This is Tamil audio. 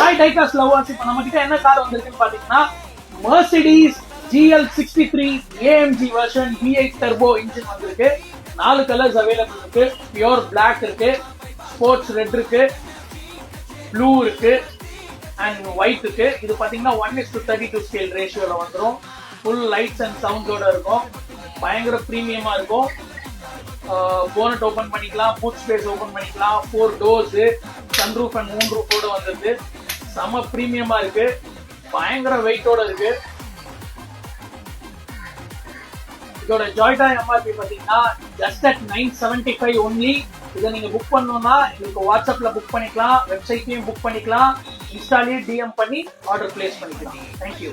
ஹாய் டைகாஸ் லவர்ஸ், இப்போ நம்ம கிட்ட என்ன கார் வந்திருக்குன்னு பாத்தீங்கன்னா Mercedes GL63 AMG version V8 turbo engine வந்திருக்கு. 4 கலர்ஸ் அவைலபிள் இருக்கு. பியூர் பிளாக் இருக்கு, ஸ்போர்ட்ஸ் ரெட் இருக்கு, ப்ளூ இருக்கு அண்ட் ஒயிட் இருக்கு. இது பாத்தீங்கன்னா 1:32 ஸ்கேல் ரேஷியோல வந்துடும். ஃபுல் லைட்ஸ் அண்ட் சவுண்ட்ஸோட இருக்கும். பயங்கர ப்ரீமியமா இருக்கும். போனட் ஓபன் பண்ணிக்கலாம், பூட் ஸ்பேஸ் ஓபன் பண்ணிக்கலாம், 4 டோர்ஸ், சன்ரூஃப் அண்ட் மூன் ரூஃபோட வந்துருக்கு. செம ப்ரீமியமா இருக்கு, பயங்கர வெயிட்டோட இருக்கு. இதோட ஜாய்டா எம்ஆர்பி பாத்தீங்கன்னா ஜஸ்ட் அட் 975 ஒன்லி. இதை நீங்க புக் பண்ணணும்னா உங்களுக்கு வாட்ஸ்அப்ல புக் பண்ணிக்கலாம், வெப்சைட்லயும் புக் பண்ணிக்கலாம், இன்ஸ்டாலையும் டிஎம் பண்ணி ஆர்டர் பிளேஸ் பண்ணிக்கலாம். தேங்க்யூ.